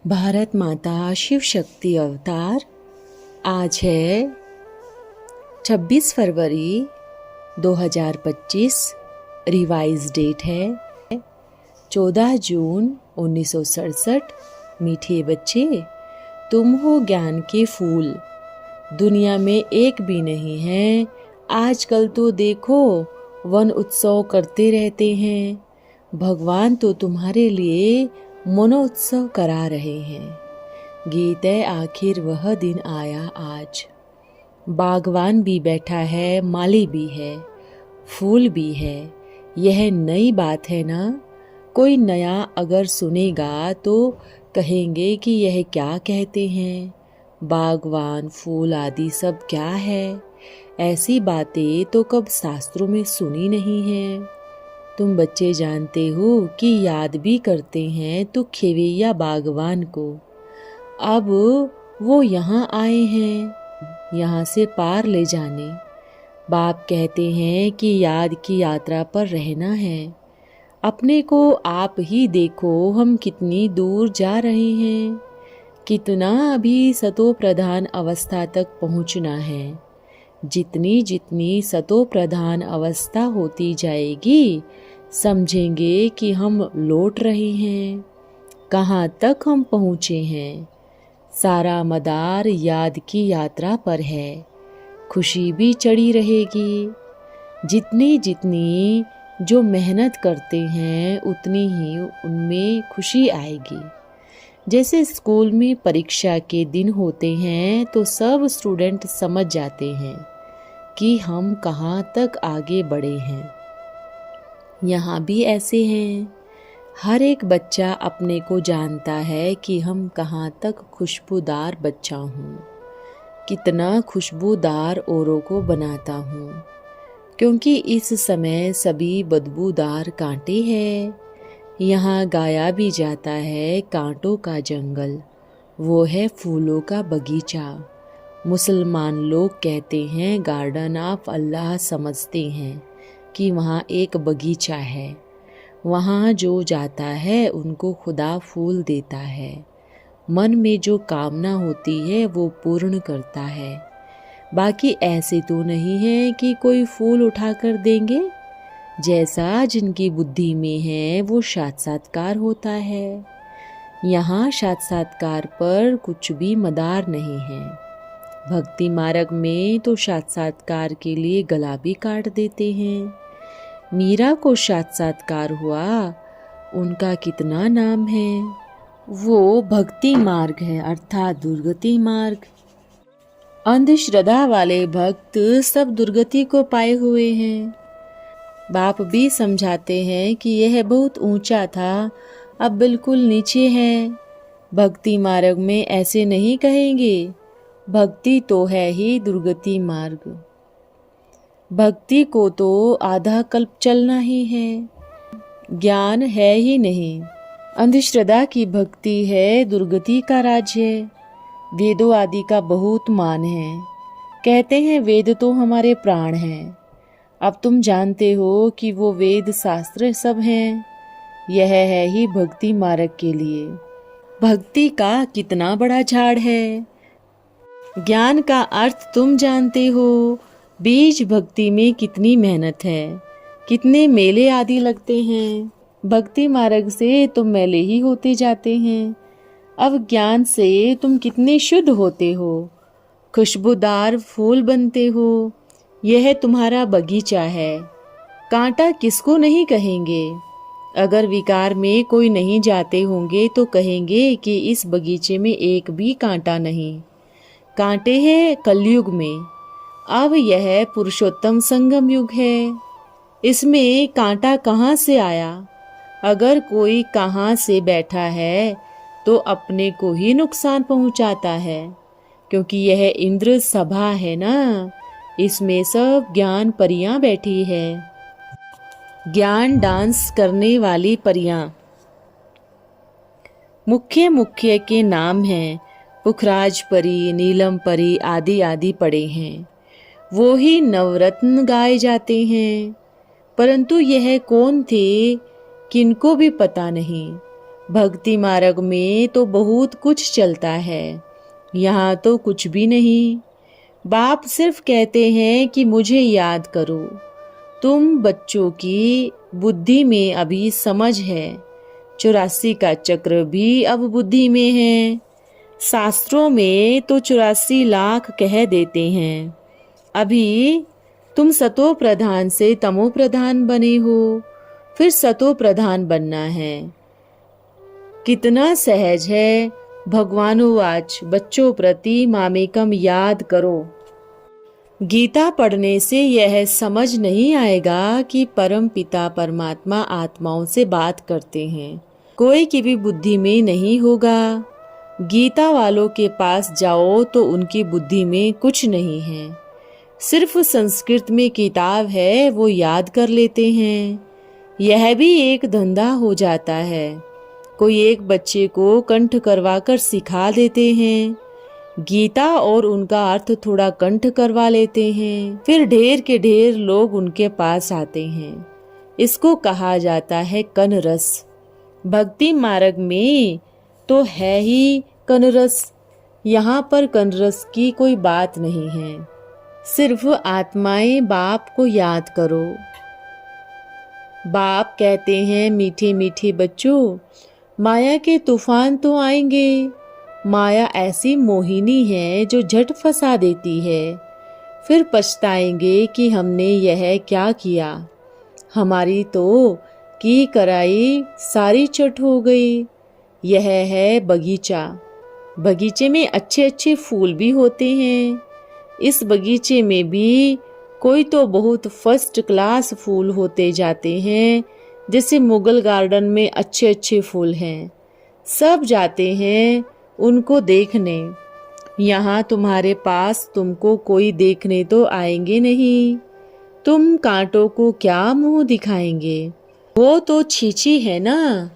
भारत माता शिव शक्ति अवतार। आज है 26 फरवरी 2025। रिवाइज डेट है 14 जून 1967। मीठे बच्चे, तुम हो ज्ञान के फूल, दुनिया में एक भी नहीं है। आजकल तो देखो वन उत्सव करते रहते हैं। भगवान तो तुम्हारे लिए मनोत्सव करा रहे हैं। गीत है आखिर वह दिन आया आज। बागवान भी बैठा है, माली भी है, फूल भी है। यह नई बात है ना। कोई नया अगर सुनेगा तो कहेंगे कि यह क्या कहते हैं। बागवान, फूल आदि सब क्या है। ऐसी बातें तो कब शास्त्रों में सुनी नहीं है। तुम बच्चे जानते हो कि याद भी करते हैं तो खेवैया बागवान को। अब वो यहाँ आए हैं, यहाँ से पार ले जाने। बाप कहते हैं कि याद की यात्रा पर रहना है। अपने को आप ही देखो, हम कितनी दूर जा रहे हैं। कितना अभी सतो प्रधान अवस्था तक पहुँचना है। जितनी जितनी सतो प्रधान अवस्था होती जाएगी, समझेंगे कि हम लौट रहे हैं। कहाँ तक हम पहुँचे हैं। सारा मदार याद की यात्रा पर है। खुशी भी चढ़ी रहेगी। जितनी जितनी जो मेहनत करते हैं उतनी ही उनमें खुशी आएगी। जैसे स्कूल में परीक्षा के दिन होते हैं तो सब स्टूडेंट समझ जाते हैं कि हम कहाँ तक आगे बढ़े हैं। यहाँ भी ऐसे हैं। हर एक बच्चा अपने को जानता है कि हम कहाँ तक खुशबूदार बच्चा हूँ, कितना खुशबूदार औरों को बनाता हूँ। क्योंकि इस समय सभी बदबूदार कांटे हैं। यहाँ गाया भी जाता है कांटों का जंगल, वो है फूलों का बगीचा। मुसलमान लोग कहते हैं गार्डन ऑफ अल्लाह, समझते हैं कि वहाँ एक बगीचा है। वहाँ जो जाता है उनको खुदा फूल देता है। मन में जो कामना होती है वो पूर्ण करता है। बाकी ऐसे तो नहीं है कि कोई फूल उठा कर देंगे। जैसा जिनकी बुद्धि में है वो साक्षात्कार होता है। यहाँ साक्षात्कार पर कुछ भी मदार नहीं है। भक्ति मार्ग में तो साक्षात्कार के लिए गला भी काट देते हैं। मीरा को साक्षात्कार हुआ, उनका कितना नाम है। वो भक्ति मार्ग है, अर्थात दुर्गति मार्ग। अंधश्रद्धा वाले भक्त सब दुर्गति को पाए हुए हैं। बाप भी समझाते हैं कि यह बहुत ऊंचा था, अब बिल्कुल नीचे है। भक्ति मार्ग में ऐसे नहीं कहेंगे। भक्ति तो है ही दुर्गति मार्ग। भक्ति को तो आधा कल्प चलना ही है, ज्ञान है ही नहीं। अंधश्रद्धा की भक्ति है दुर्गति का राज्य। वेदों आदि का बहुत मान है। कहते हैं वेद तो हमारे प्राण हैं। अब तुम जानते हो कि वो वेद शास्त्र सब हैं। यह है ही भक्ति मार्ग के लिए। भक्ति का कितना बड़ा झाड़ है। ज्ञान का अर्थ तुम जानते हो। बीज भक्ति में कितनी मेहनत है, कितने मेले आदि लगते हैं। भक्ति मार्ग से तुम मेले ही होते जाते हैं। अब ज्ञान से तुम कितने शुद्ध होते हो, खुशबूदार फूल बनते हो। यह तुम्हारा बगीचा है। कांटा किसको नहीं कहेंगे। अगर विकार में कोई नहीं जाते होंगे तो कहेंगे कि इस बगीचे में एक भी कांटा नहीं। कांटे हैं कलयुग में। अब यह पुरुषोत्तम संगम युग है। इसमें कांटा कहाँ से आया। अगर कोई कहाँ से बैठा है तो अपने को ही नुकसान पहुँचाता है, क्योंकि यह इंद्र सभा है ना। इसमें सब ज्ञान परियां बैठी है। ज्ञान डांस करने वाली परियां। मुख्य मुख्य के नाम हैं। पुखराज परी, नीलम परी आदि आदि पड़े हैं। वो ही नवरत्न गाए जाते हैं। परंतु यह कौन थे, किनको भी पता नहीं। भक्ति मार्ग में तो बहुत कुछ चलता है, यहाँ तो कुछ भी नहीं। बाप सिर्फ कहते हैं कि मुझे याद करो। तुम बच्चों की बुद्धि में अभी समझ है, 84 का चक्र भी अब बुद्धि में है। शास्त्रों में तो 84 लाख कह देते हैं। अभी तुम सतो प्रधान से तमो प्रधान बने हो, फिर सतो प्रधान बनना है। कितना सहज है। भगवानुवाच बच्चों प्रति मामेकम याद करो। गीता पढ़ने से यह समझ नहीं आएगा कि परम पिता परमात्मा आत्माओं से बात करते हैं, कोई की भी बुद्धि में नहीं होगा। गीता वालों के पास जाओ तो उनकी बुद्धि में कुछ नहीं है, सिर्फ संस्कृत में किताब है वो याद कर लेते हैं। यह भी एक धंधा हो जाता है। कोई एक बच्चे को कंठ करवा कर सिखा देते हैं, गीता और उनका अर्थ थोड़ा कंठ करवा लेते हैं, फिर ढेर के ढेर लोग उनके पास आते हैं। इसको कहा जाता है कनरस। भक्ति मार्ग में तो है ही कनरस। यहाँ पर कनरस की कोई बात नहीं है। सिर्फ आत्माएं बाप को याद करो। बाप कहते हैं मीठे मीठे बच्चों, माया के तूफान तो आएंगे। माया ऐसी मोहिनी है जो झट फंसा देती है, फिर पछताएंगे कि हमने यह क्या किया। हमारी तो की कराई सारी चट हो गई। यह है बगीचा। बगीचे में अच्छे अच्छे फूल भी होते हैं। इस बगीचे में भी कोई तो बहुत फर्स्ट क्लास फूल होते जाते हैं, जैसे मुगल गार्डन में अच्छे अच्छे फूल हैं। सब जाते हैं उनको देखने। यहाँ तुम्हारे पास तुमको कोई देखने तो आएंगे नहीं। तुम कांटों को क्या मुंह दिखाएंगे। वो तो छीछी है ना।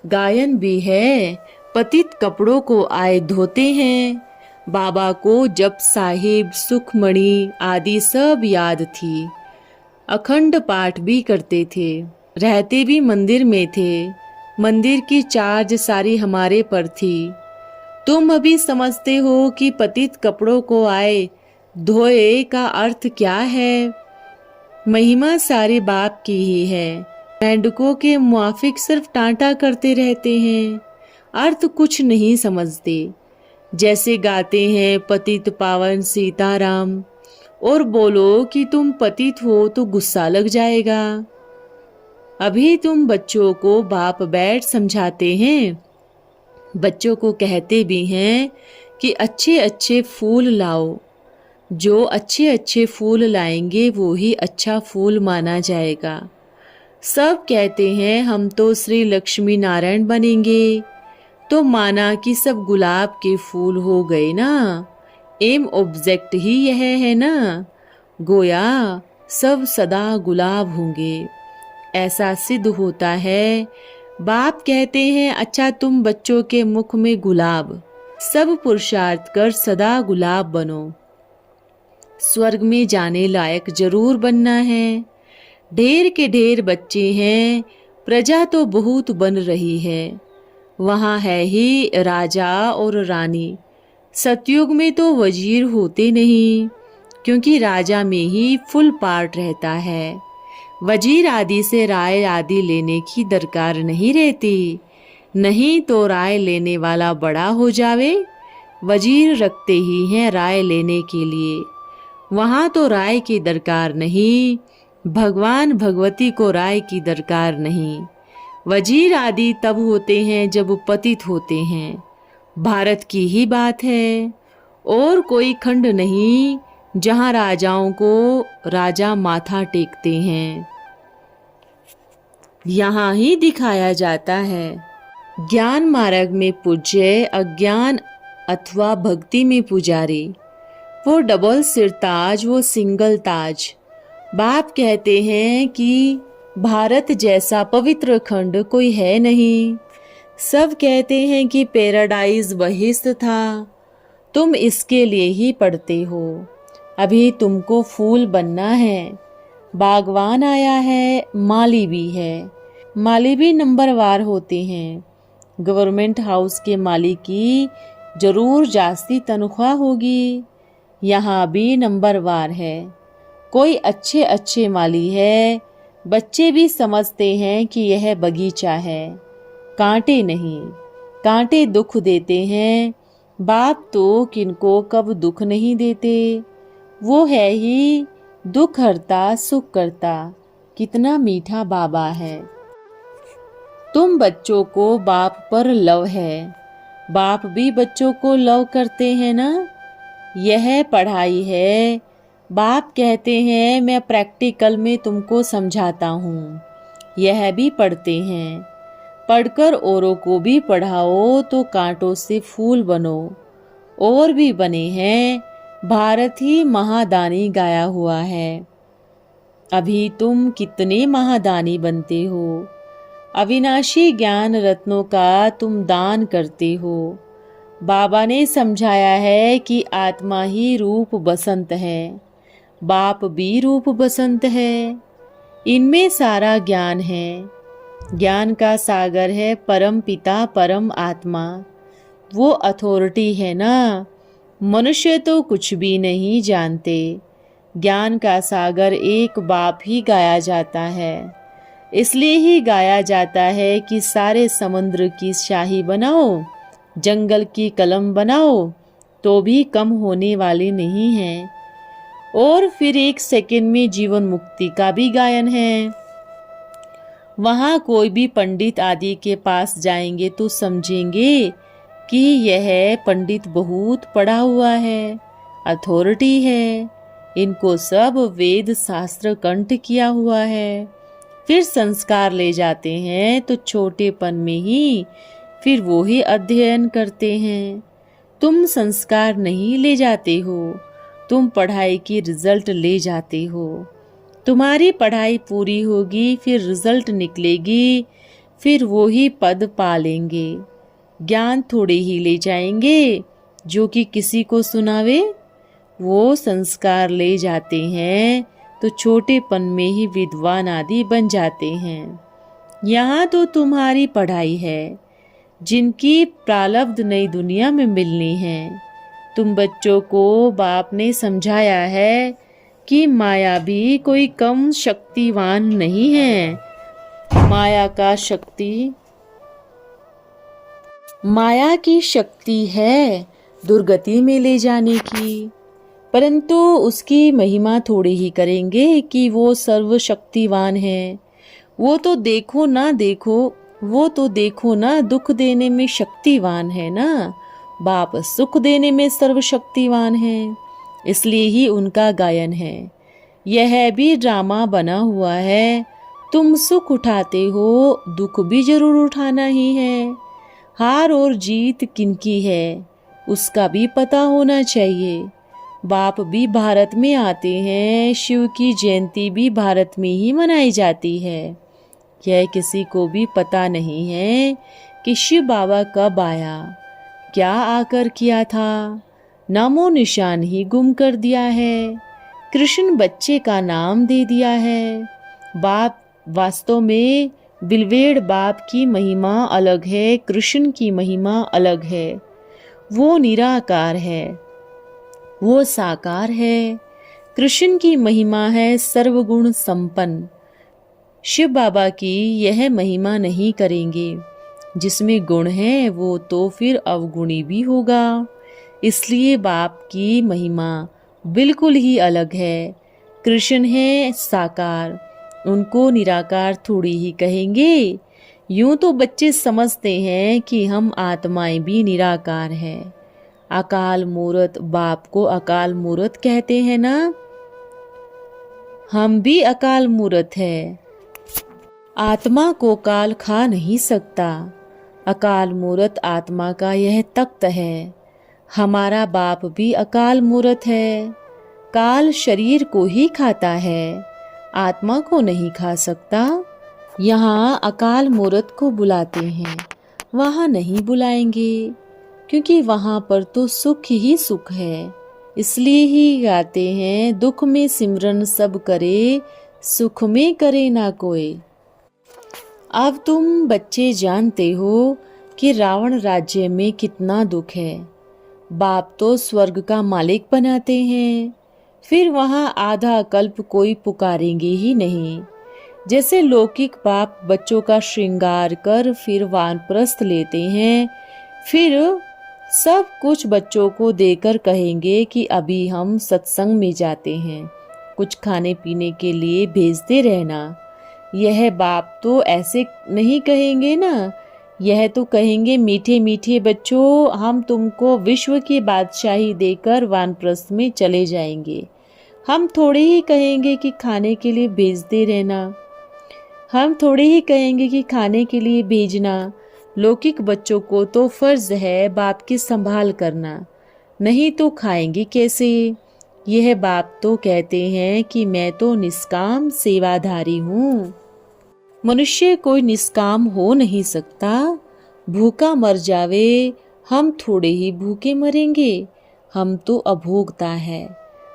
गायन भी है, पतित कपड़ों को आए धोते हैं। बाबा को जप साहिब सुखमणि आदि सब याद थी। अखंड पाठ भी करते थे, रहते भी मंदिर में थे। मंदिर की चार्ज सारी हमारे पर थी। तुम अभी समझते हो कि पतित कपड़ों को आए धोए का अर्थ क्या है। महिमा सारे बाप की ही है। मेंढकों के मुआफिक सिर्फ टांटा करते रहते हैं, अर्थ कुछ नहीं समझते। जैसे गाते हैं पतित पावन सीताराम, और बोलो कि तुम पतित हो तो गुस्सा लग जाएगा। अभी तुम बच्चों को बाप बैठ समझाते हैं। बच्चों को कहते भी हैं कि अच्छे अच्छे फूल लाओ। जो अच्छे अच्छे फूल लाएंगे वो ही अच्छा फूल माना जाएगा। सब कहते हैं हम तो श्री लक्ष्मी नारायण बनेंगे, तो माना कि सब गुलाब के फूल हो गए ना। एम ऑब्जेक्ट ही यह है ना। गोया सब सदा गुलाब होंगे, ऐसा सिद्ध होता है। बाप कहते हैं अच्छा तुम बच्चों के मुख में गुलाब, सब पुरुषार्थ कर सदा गुलाब बनो। स्वर्ग में जाने लायक जरूर बनना है। ढेर के ढेर बच्चे हैं, प्रजा तो बहुत बन रही है। वहाँ है ही राजा और रानी। सतयुग में तो वजीर होते नहीं, क्योंकि राजा में ही फुल पार्ट रहता है। वजीर आदि से राय आदि लेने की दरकार नहीं रहती। नहीं तो राय लेने वाला बड़ा हो जावे। वजीर रखते ही हैं राय लेने के लिए। वहाँ तो राय की दरकार नहीं। भगवान भगवती को राय की दरकार नहीं। वजीर आदि तब होते हैं जब पतित होते हैं। भारत की ही बात है। और कोई खंड नहीं जहाँ राजाओं को राजा माथा टेकते हैं। यहाँ ही दिखाया जाता है। ज्ञान मार्ग में पूज्य, अज्ञान अथवा भक्ति में पुजारी। वो डबल सिरताज, वो सिंगल ताज। बाप कहते हैं कि भारत जैसा पवित्र खंड कोई है नहीं। सब कहते हैं कि पैराडाइज बहिश्त था। तुम इसके लिए ही पढ़ते हो। अभी तुमको फूल बनना है। बागवान आया है, माली भी है। माली भी नंबरवार होते हैं। गवर्नमेंट हाउस के माली की जरूर जास्ती तनख्वाह होगी। यहाँ भी नंबरवार है। कोई अच्छे अच्छे माली है। बच्चे भी समझते हैं कि यह बगीचा है, कांटे नहीं। कांटे दुख देते हैं। बाप तो किनको कब दुख नहीं देते। वो है ही दुख हरता सुख करता। कितना मीठा बाबा है। तुम बच्चों को बाप पर लव है। बाप भी बच्चों को लव करते हैं ना। यह पढ़ाई है। बाप कहते हैं मैं प्रैक्टिकल में तुमको समझाता हूँ। यह भी पढ़ते हैं। पढ़कर औरों को भी पढ़ाओ तो कांटों से फूल बनो। और भी बने हैं। भारत ही महादानी गाया हुआ है। अभी तुम कितने महादानी बनते हो। अविनाशी ज्ञान रत्नों का तुम दान करते हो। बाबा ने समझाया है कि आत्मा ही रूप बसंत है। बाप भी रूप बसंत है। इनमें सारा ज्ञान है। ज्ञान का सागर है परम पिता परम आत्मा। वो अथॉरिटी है ना। मनुष्य तो कुछ भी नहीं जानते। ज्ञान का सागर एक बाप ही गाया जाता है। इसलिए ही गाया जाता है कि सारे समुद्र की शाही बनाओ, जंगल की कलम बनाओ तो भी कम होने वाली नहीं है। और फिर 1 सेकंड में जीवन मुक्ति का भी गायन है। वहाँ कोई भी पंडित आदि के पास जाएंगे तो समझेंगे कि यह पंडित बहुत पढ़ा हुआ है, अथॉरिटी है। इनको सब वेद शास्त्र कंठ किया हुआ है। फिर संस्कार ले जाते हैं तो छोटेपन में ही फिर वो ही अध्ययन करते हैं। तुम संस्कार नहीं ले जाते हो, तुम पढ़ाई की रिजल्ट ले जाते हो। तुम्हारी पढ़ाई पूरी होगी, फिर रिजल्ट निकलेगी, फिर वो ही पद पा लेंगे। ज्ञान थोड़े ही ले जाएंगे जो कि किसी को सुनावे। वो संस्कार ले जाते हैं तो छोटेपन में ही विद्वान आदि बन जाते हैं। यहाँ तो तुम्हारी पढ़ाई है जिनकी प्रारब्ध नई दुनिया में मिलनी है। तुम बच्चों को बाप ने समझाया है कि माया भी कोई कम शक्तिवान नहीं है। माया की शक्ति है दुर्गति में ले जाने की, परंतु उसकी महिमा थोड़ी ही करेंगे कि वो सर्वशक्तिवान है। वो तो देखो ना दुख देने में शक्तिवान है ना। बाप सुख देने में सर्वशक्तिवान है। इसलिए ही उनका गायन है। यह भी ड्रामा बना हुआ है। तुम सुख उठाते हो, दुख भी जरूर उठाना ही है। हार और जीत किनकी है उसका भी पता होना चाहिए। बाप भी भारत में आते हैं। शिव की जयंती भी भारत में ही मनाई जाती है। यह किसी को भी पता नहीं है कि शिव बाबा कब आया, क्या आकर किया था। नामो निशान ही गुम कर दिया है। कृष्ण बच्चे का नाम दे दिया है। बाप वास्तव में बिलवेड़ बाप की महिमा अलग है, कृष्ण की महिमा अलग है। वो निराकार है, वो साकार है। कृष्ण की महिमा है सर्वगुण संपन्न। शिव बाबा की यह महिमा नहीं करेंगे। जिसमें गुण है वो तो फिर अवगुणी भी होगा। इसलिए बाप की महिमा बिल्कुल ही अलग है। कृष्ण है साकार, उनको निराकार थोड़ी ही कहेंगे। यूं तो बच्चे समझते हैं कि हम आत्माएं भी निराकार हैं। अकाल मूर्त, बाप को अकाल मूर्त कहते हैं ना। हम भी अकाल मूर्त है। आत्मा को काल खा नहीं सकता। अकाल मूर्त आत्मा का यह तख्त है। हमारा बाप भी अकाल मूर्त है। काल शरीर को ही खाता है, आत्मा को नहीं खा सकता। यहाँ अकाल मूर्त को बुलाते हैं, वहाँ नहीं बुलाएंगे, क्योंकि वहाँ पर तो सुख ही सुख है। इसलिए ही गाते हैं, दुख में सिमरन सब करे, सुख में करे ना कोई। अब तुम बच्चे जानते हो कि रावण राज्य में कितना दुख है। बाप तो स्वर्ग का मालिक बनाते हैं, फिर वहां आधा कल्प कोई पुकारेंगे ही नहीं। जैसे लौकिक बाप बच्चों का श्रृंगार कर फिर वानप्रस्थ लेते हैं, फिर सब कुछ बच्चों को देकर कहेंगे कि अभी हम सत्संग में जाते हैं, कुछ खाने पीने के लिए भेजते रहना। यह बाप तो ऐसे नहीं कहेंगे ना, यह तो कहेंगे, मीठे मीठे बच्चों, हम तुमको विश्व की बादशाही देकर वानप्रस्थ में चले जाएंगे। हम थोड़े ही कहेंगे कि खाने के लिए भेजते रहना, हम थोड़े ही कहेंगे कि खाने के लिए भेजना। लौकिक बच्चों को तो फर्ज है बाप की संभाल करना, नहीं तो खाएंगे कैसे। यह बाप तो कहते हैं कि मैं तो निष्काम सेवाधारी हूँ। मनुष्य कोई निष्काम हो नहीं सकता। भूखा मर जावे, हम थोड़े ही भूखे मरेंगे, हम तो अभोक्ता है।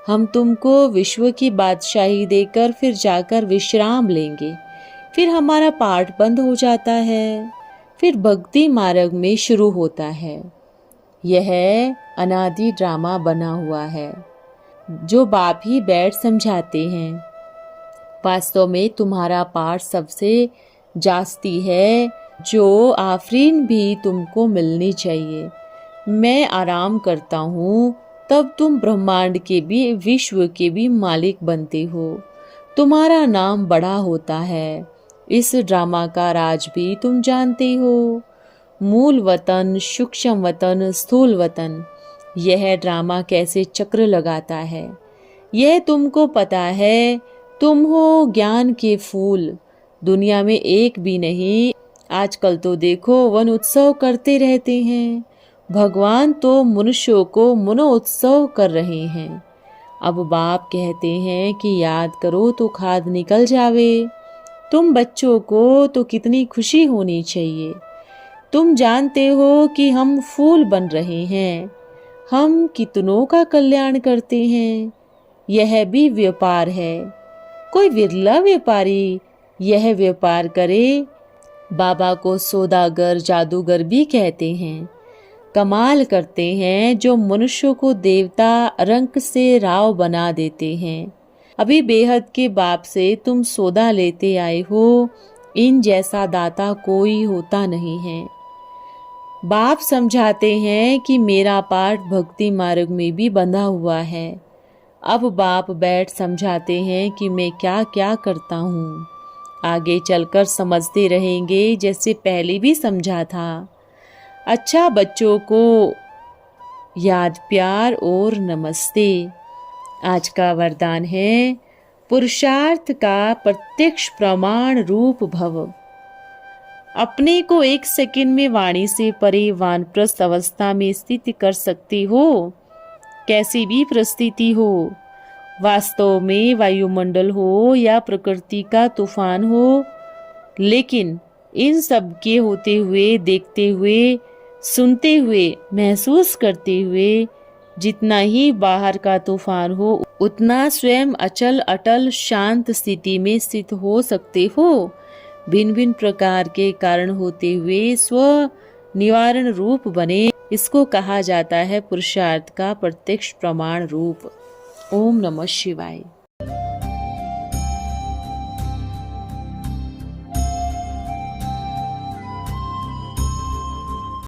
हम तुमको विश्व की बादशाही देकर फिर जाकर विश्राम लेंगे, फिर हमारा पाठ बंद हो जाता है, फिर भक्ति मार्ग में शुरू होता है। यह अनादि ड्रामा बना हुआ है जो बाप ही बैठ समझाते हैं। वास्तव में तुम्हारा पाठ सबसे जास्ती है, जो आफरीन भी तुमको मिलनी चाहिए। मैं आराम करता हूँ, तब तुम ब्रह्मांड के भी विश्व के भी मालिक बनते हो। तुम्हारा नाम बड़ा होता है। इस ड्रामा का राज भी तुम जानते हो। मूल वतन, सूक्ष्म वतन, स्थूल वतन, यह ड्रामा कैसे चक्र लगाता है, यह तुमको पता है। तुम हो ज्ञान के फूल, दुनिया में एक भी नहीं। आजकल तो देखो वन उत्सव करते रहते हैं, भगवान तो मनुष्यों को मनोत्सव कर रहे हैं। अब बाप कहते हैं कि याद करो तो खाद निकल जावे। तुम बच्चों को तो कितनी खुशी होनी चाहिए। तुम जानते हो कि हम फूल बन रहे हैं, हम कितनों का कल्याण करते हैं। यह भी व्यापार है। कोई विरला व्यापारी यह व्यापार करे। बाबा को सौदागर, जादूगर भी कहते हैं। कमाल करते हैं जो मनुष्य को देवता रंक से राव बना देते हैं। अभी बेहद के बाप से तुम सौदा लेते आए हो, इन जैसा दाता कोई होता नहीं है। बाप समझाते हैं कि मेरा पाठ भक्ति मार्ग में भी बंधा हुआ है। अब बाप बैठ समझाते हैं कि मैं क्या क्या करता हूँ। आगे चलकर समझते रहेंगे, जैसे पहले भी समझा था। अच्छा बच्चों को याद, प्यार और नमस्ते। आज का वरदान है, पुरुषार्थ का प्रत्यक्ष प्रमाण रूप भव। अपने को एक सेकंड में वाणी से परे वानप्रस्थ अवस्था में स्थित कर सकते हो, कैसी भी परिस्थिति हो। वास्तव में वायुमंडल हो या प्रकृति का तूफान हो, लेकिन इन सब के होते हुए, देखते हुए, सुनते हुए, महसूस करते हुए, जितना ही बाहर का तूफान हो उतना स्वयं अचल अटल शांत स्थिति में स्थित हो सकते हो। भिन्न भिन्न प्रकार के कारण होते हुए स्व निवारण रूप बने, इसको कहा जाता है पुरुषार्थ का प्रत्यक्ष प्रमाण रूप। ओम नमः शिवाय।